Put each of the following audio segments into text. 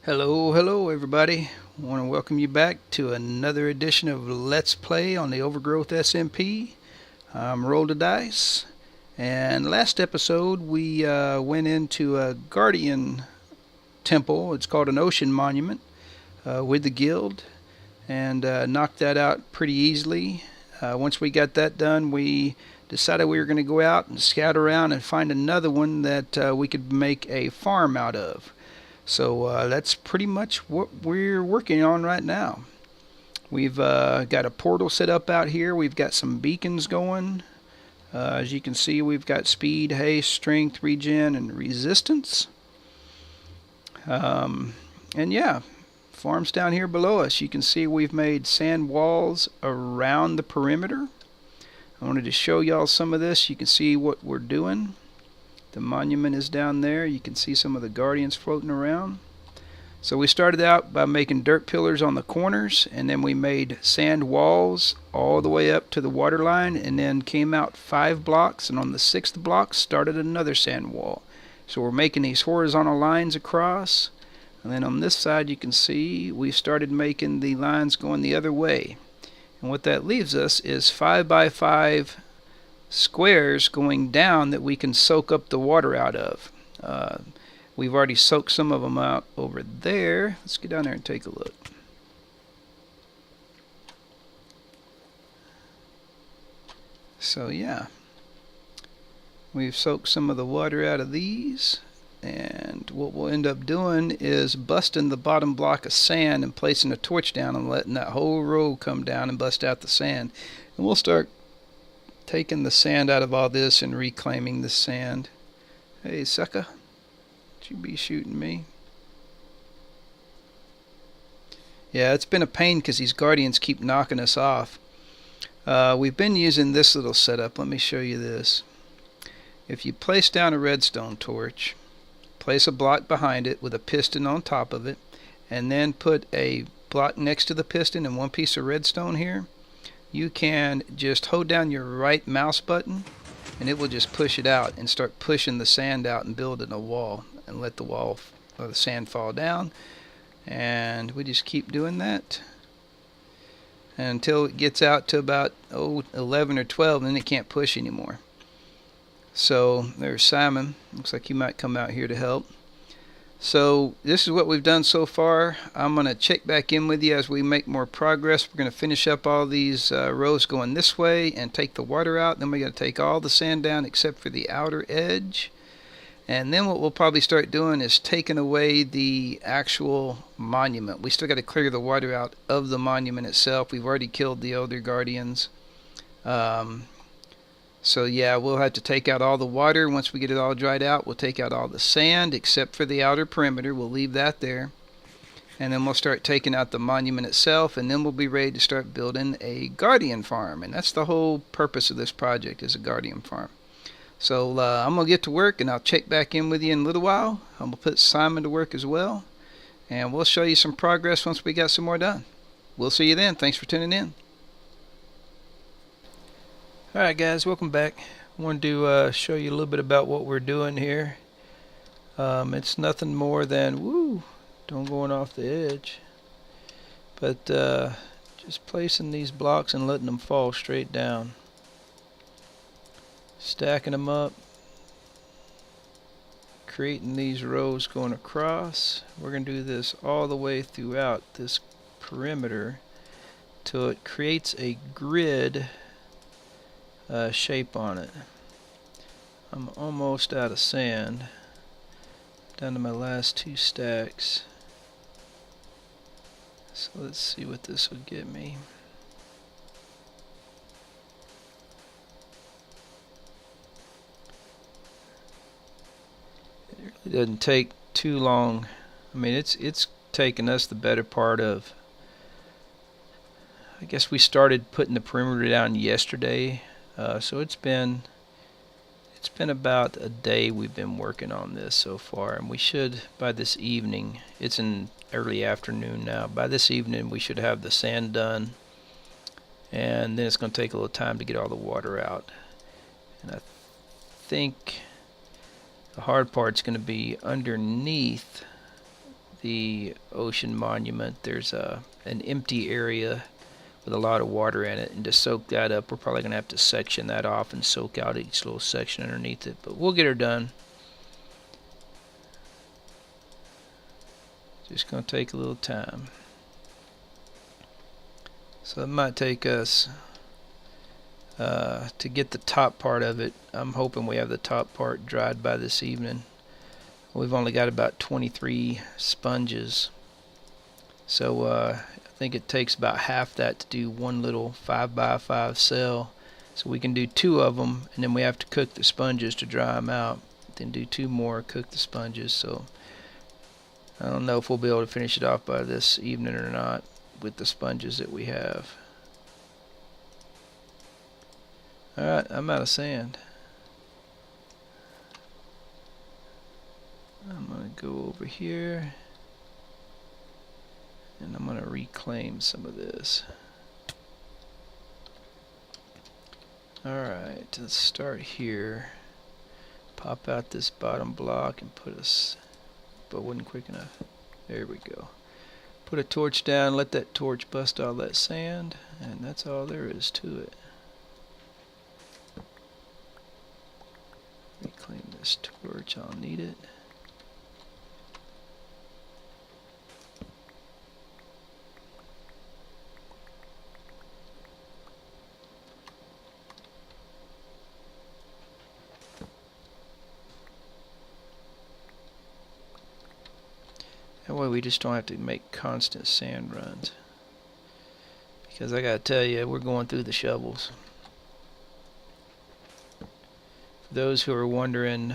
Hello everybody. I want to welcome you back to another edition of Let's Play on the Overgrowth SMP. I'm Roll the Dice, and last episode we went into a Guardian temple. It's called an Ocean Monument with the guild, and knocked that out pretty easily. Once we got that done, we decided we were going to go out and scout around and find another one that we could make a farm out of. So that's pretty much what we're working on right now. We've got a portal set up out here. We've got some beacons going. As you can see, we've got speed, haste, strength, regen, and resistance. And yeah, farms down here below us. You can see we've made sand walls around the perimeter. I wanted to show y'all some of this. You can see what we're doing. The monument is down there. You can see some of the guardians floating around. So we started out by making dirt pillars on the corners, and then we made sand walls all the way up to the water line, and then came out 5 blocks, and on the 6th block started another sand wall. So we're making these horizontal lines across, and then on this side you can see we started making the lines going the other way. And what that leaves us is 5 by 5 squares going down that we can soak up the water out of. We've already soaked some of them out over there. Let's get down there and take a look. So yeah, we've soaked some of the water out of these, and what we'll end up doing is busting the bottom block of sand and placing a torch down and letting that whole row come down and bust out the sand. And we'll start taking the sand out of all this and reclaiming the sand. Hey sucker, don't you be shooting me. Yeah, it's been a pain because these guardians keep knocking us off. We've been using this little setup. Let me show you this. If you place down a redstone torch, place a block behind it with a piston on top of it, and then put a block next to the piston and one piece of redstone here, you can just hold down your right mouse button and it will just push it out and start pushing the sand out and building a wall, and let the wall or the sand fall down. And we just keep doing that until it gets out to about 11 or 12, and then it can't push anymore. So there's Simon. Looks like he might come out here to help. So this is what we've done so far. I'm going to check back in with you as we make more progress. We're going to finish up all these rows going this way and take the water out. Then we're going to take all the sand down except for the outer edge. And then what we'll probably start doing is taking away the actual monument. We still got to clear the water out of the monument itself. We've already killed the Elder Guardians. So yeah, we'll have to take out all the water. Once we get it all dried out, we'll take out all the sand except for the outer perimeter. We'll leave that there. And then we'll start taking out the monument itself, and then we'll be ready to start building a guardian farm. And that's the whole purpose of this project, is a guardian farm. So I'm going to get to work, and I'll check back in with you in a little while. I'm going to put Simon to work as well. And we'll show you some progress once we got some more done. We'll see you then. Thanks for tuning in. Alright guys, welcome back. I wanted to show you a little bit about what we're doing here. It's nothing more than, don't going off the edge, but just placing these blocks and letting them fall straight down. Stacking them up, creating these rows going across. We're going to do this all the way throughout this perimeter till it creates a grid shape on it. I'm almost out of sand, down to my last 2 stacks. So let's see what this will get me. It really doesn't take too long. I mean, it's taken us the better part of, I guess we started putting the perimeter down yesterday. So it's been about a day we've been working on this so far, and we should, by this evening, it's in early afternoon now, by this evening we should have the sand done, and then it's going to take a little time to get all the water out. And I think the hard part's going to be underneath the ocean monument, there's an empty area with a lot of water in it, and to soak that up we're probably going to have to section that off and soak out each little section underneath it, but we'll get her done. Just going to take a little time. So it might take us to get the top part of it. I'm hoping we have the top part dried by this evening. We've only got about 23 sponges, so I think it takes about half that to do one little 5x5 cell. So we can do 2 of them, and then we have to cook the sponges to dry them out, then do 2 more, cook the sponges. So I don't know if we'll be able to finish it off by this evening or not with the sponges that we have. Alright, I'm out of sand. I'm going to go over here and I'm going to reclaim some of this. Alright, let's start here. Pop out this bottom block and put us, but it wasn't quick enough. There we go. Put a torch down, let that torch bust all that sand, and that's all there is to it. Reclaim this torch, I'll need it. That way we just don't have to make constant sand runs. Because I gotta tell you, we're going through the shovels. For those who are wondering,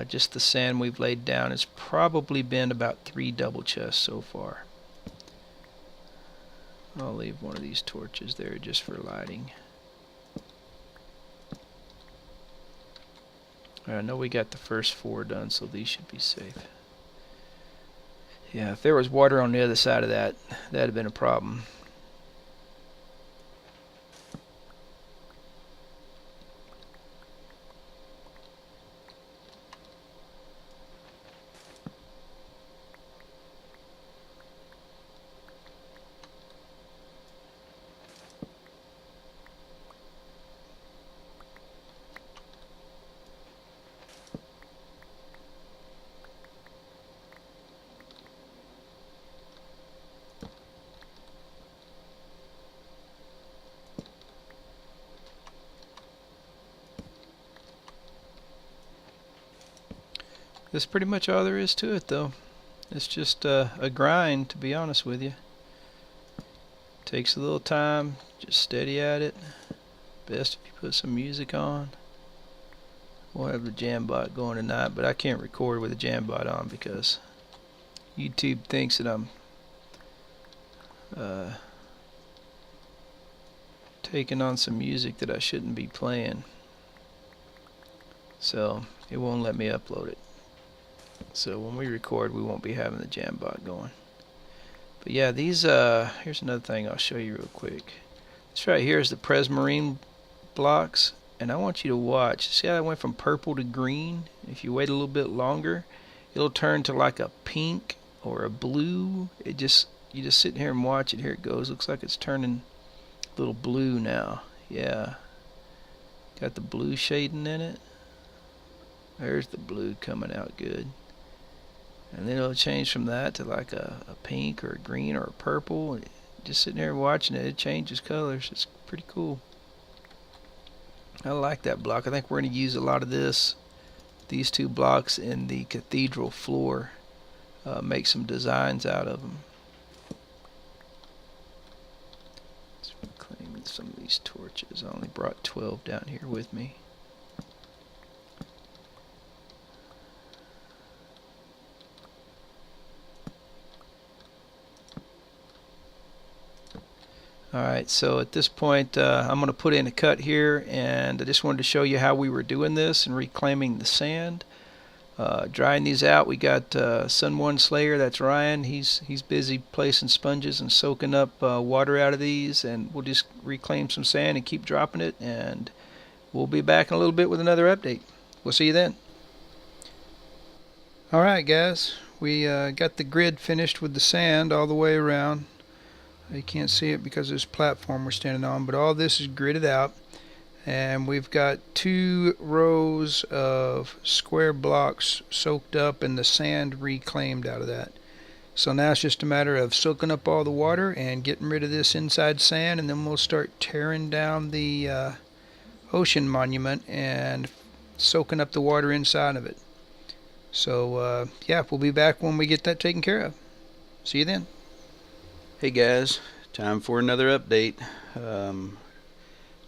just the sand we've laid down has probably been about 3 double chests so far. I'll leave one of these torches there just for lighting. I know we got the first 4 done, so these should be safe. Yeah, if there was water on the other side of that, that'd have been a problem. That's pretty much all there is to it, though. It's just a grind, to be honest with you. Takes a little time, just steady at it. Best if you put some music on. We'll have the jam bot going tonight, but I can't record with the jam bot on because YouTube thinks that I'm taking on some music that I shouldn't be playing. So it won't let me upload it. So when we record, we won't be having the jam bot going. But yeah, these here's another thing I'll show you real quick. This right here is the Presmarine blocks, and I want you to watch. See how I went from purple to green? If you wait a little bit longer, it'll turn to like a pink or a blue. You just sit here and watch it. Here it goes. Looks like it's turning a little blue now. Yeah, got the blue shading in it. There's the blue coming out good. And then it'll change from that to like a pink or a green or a purple. And just sitting there watching it, it changes colors. It's pretty cool. I like that block. I think we're going to use a lot of these 2 blocks in the cathedral floor. Make some designs out of them. Let's reclaim some of these torches. I only brought 12 down here with me. Alright, so at this point I'm going to put in a cut here, and I just wanted to show you how we were doing this and reclaiming the sand. Drying these out, we got Sun 1 Slayer, that's Ryan. He's busy placing sponges and soaking up water out of these, and we'll just reclaim some sand and keep dropping it, and we'll be back in a little bit with another update. We'll see you then. Alright guys, we got the grid finished with the sand all the way around. You can't see it because of this platform we're standing on, but all this is gridded out. And we've got 2 rows of square blocks soaked up and the sand reclaimed out of that. So now it's just a matter of soaking up all the water and getting rid of this inside sand, and then we'll start tearing down the ocean monument and soaking up the water inside of it. So yeah, we'll be back when we get that taken care of. See you then. Hey guys, time for another update.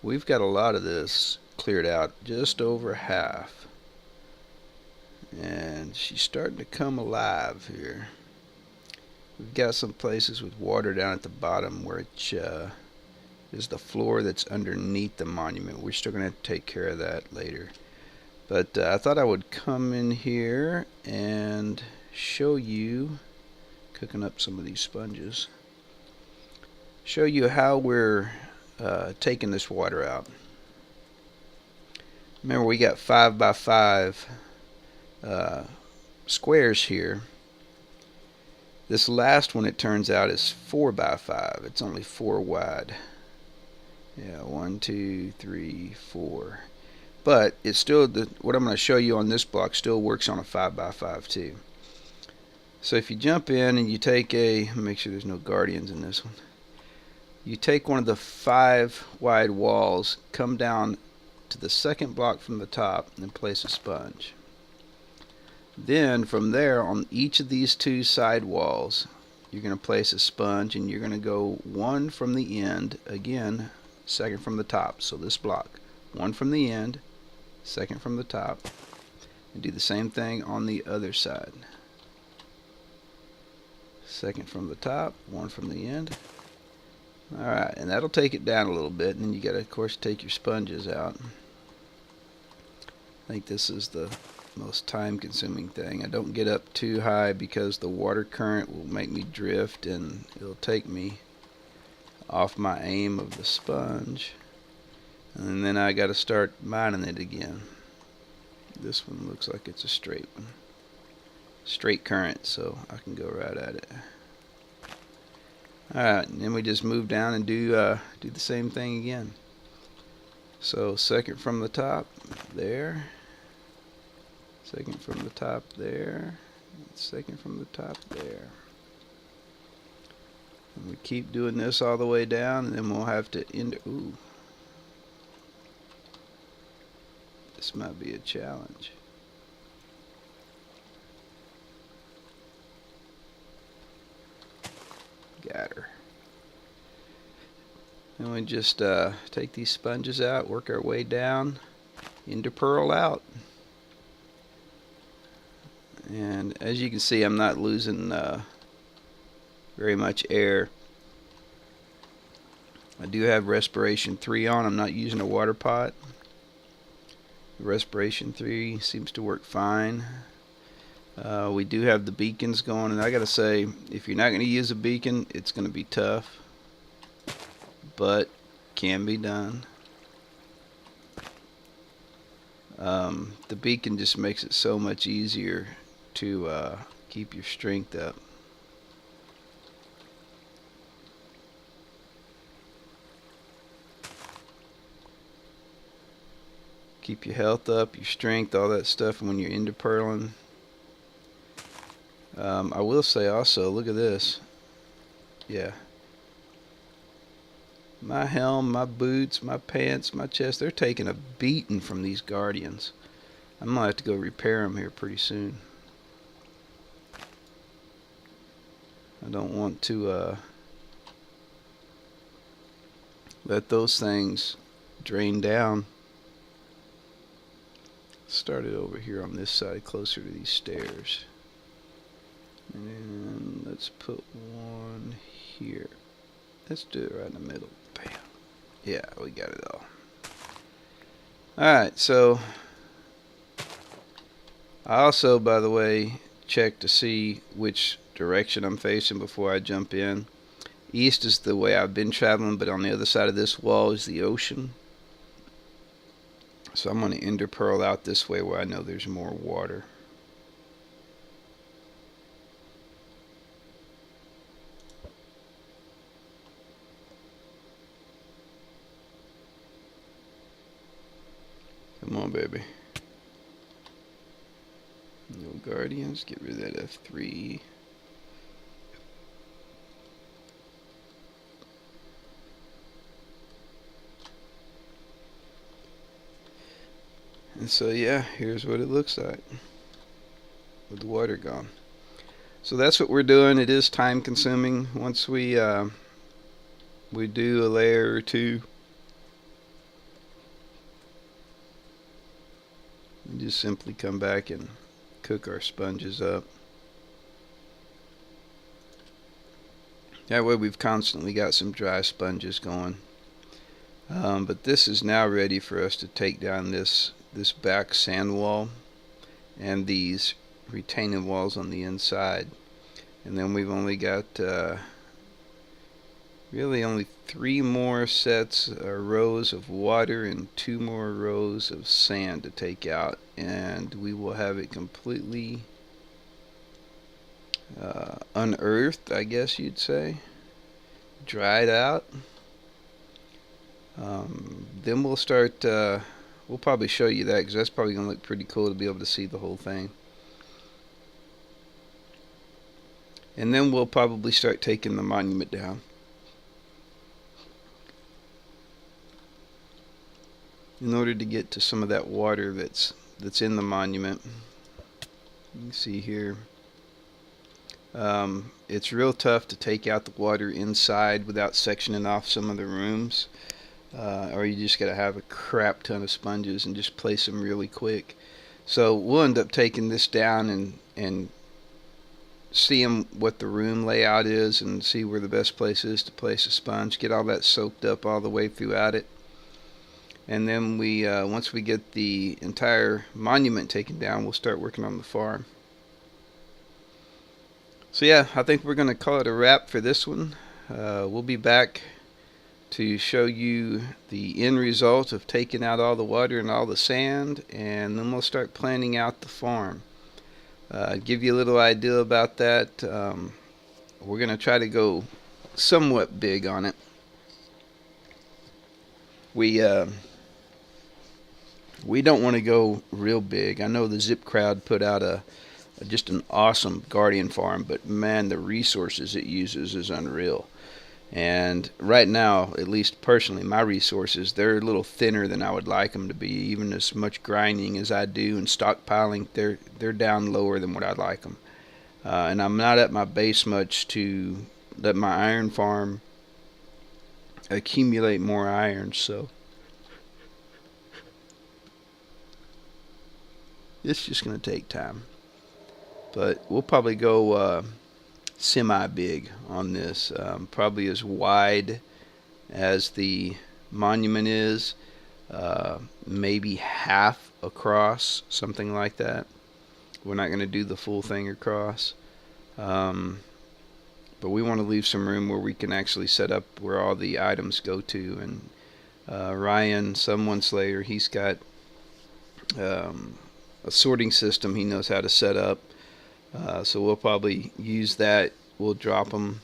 We've got a lot of this cleared out, just over half, and she's starting to come alive here. We've got some places with water down at the bottom where it is the floor that's underneath the monument. We're still going to have to take care of that later. But I thought I would come in here and show you, cooking up some of these sponges, show you how we're taking this water out. Remember, we got 5 by 5 squares here. This last one, it turns out, is 4 by 5. It's only 4 wide. Yeah, 1, 2, 3, 4. But it's still, what I'm going to show you on this block still works on a 5 by 5 too. So if you jump in and you take make sure there's no guardians in this one. You take one of the 5 wide walls, come down to the second block from the top, and place a sponge. Then from there, on each of these 2 side walls, you're going to place a sponge, and you're going to go 1 from the end, again, 2nd from the top. So this block, 1 from the end, 2nd from the top, and do the same thing on the other side. 2nd from the top, 1 from the end. Alright, and that'll take it down a little bit, and then you got to, of course, take your sponges out. I think this is the most time-consuming thing. I don't get up too high because the water current will make me drift, and it'll take me off my aim of the sponge. And then I got to start mining it again. This one looks like it's a straight one. Straight current, so I can go right at it. Alright, and then we just move down and do the same thing again. So 2nd from the top, there. 2nd from the top, there. 2nd from the top, there. And we keep doing this all the way down, and then we'll have to end. Ooh. This might be a challenge. Got her. And we just take these sponges out, work our way down into pearl out. And as you can see, I'm not losing very much air. I do have respiration 3 on. I'm not using a water pot. Respiration 3 seems to work fine. We do have the beacons going, and I gotta say, if you're not going to use a beacon, it's going to be tough, but can be done. The beacon just makes it so much easier to keep your strength up. Keep your health up, your strength, all that stuff when you're into purling. I will say also, look at this. Yeah. My helm, my boots, my pants, my chest, they're taking a beating from these guardians. I'm going to have to go repair them here pretty soon. I don't want to let those things drain down. Start it over here on this side, closer to these stairs. And let's put one here. Let's do it right in the middle. Bam. Yeah, we got it all. Alright, so I also, by the way, check to see which direction I'm facing before I jump in. East is the way I've been traveling, but on the other side of this wall is the ocean. So I'm going to ender pearl out this way where I know there's more water. Come on, baby. No guardians. Get rid of that F3. And so yeah, here's what it looks like with the water gone. So that's what we're doing. It is time consuming. Once we do a layer or two, we just simply come back and cook our sponges up. That way we've constantly got some dry sponges going. But this is now ready for us to take down this back sand wall and these retaining walls on the inside. And then we've only got really only 3 more sets or rows of water and 2 more rows of sand to take out, and we will have it completely unearthed, I guess you'd say, dried out. Then we'll start, we'll probably show you that because that's probably going to look pretty cool to be able to see the whole thing. And then we'll probably start taking the monument down. In order to get to some of that water that's in the monument. You can see here. It's real tough to take out the water inside without sectioning off some of the rooms. Or you just got to have a crap ton of sponges and just place them really quick. So we'll end up taking this down and seeing what the room layout is and see where the best place is to place a sponge. Get all that soaked up all the way throughout it. And then we, once we get the entire monument taken down, we'll start working on the farm. So yeah, I think we're going to call it a wrap for this one. We'll be back to show you the end result of taking out all the water and all the sand, and then we'll start planning out the farm. Give you a little idea about that. We're going to try to go somewhat big on it. We don't want to go real big. I know the Zip crowd put out just an awesome Guardian farm, but man, the resources it uses is unreal. And right now, at least personally, my resources, they're a little thinner than I would like them to be. Even as much grinding as I do and stockpiling, they're down lower than what I'd like them. And I'm not at my base much to let my iron farm accumulate more iron. So it's just going to take time. But we'll probably go semi-big on this, probably as wide as the monument is, maybe half across, something like that. We're not going to do the full thing across, but we want to leave some room where we can actually set up where all the items go to. And Ryan, Someone Slayer, he's got a sorting system he knows how to set up. So we'll probably use that. We'll drop them.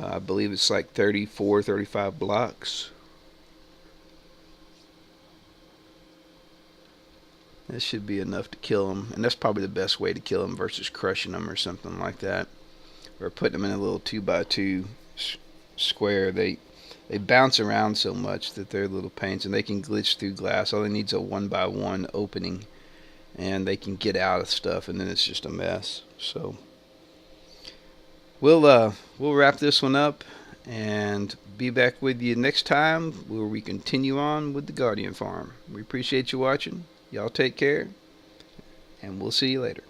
I believe it's like 34, 35 blocks. That should be enough to kill them. And that's probably the best way to kill them versus crushing them or something like that. Or putting them in a little 2x2 square. They bounce around so much that they're little pains. And they can glitch through glass. All they need is a 1x1 opening. And they can get out of stuff, and then it's just a mess. So we'll wrap this one up and be back with you next time where we continue on with the Guardian farm. We appreciate you watching. Y'all take care, and we'll see you later.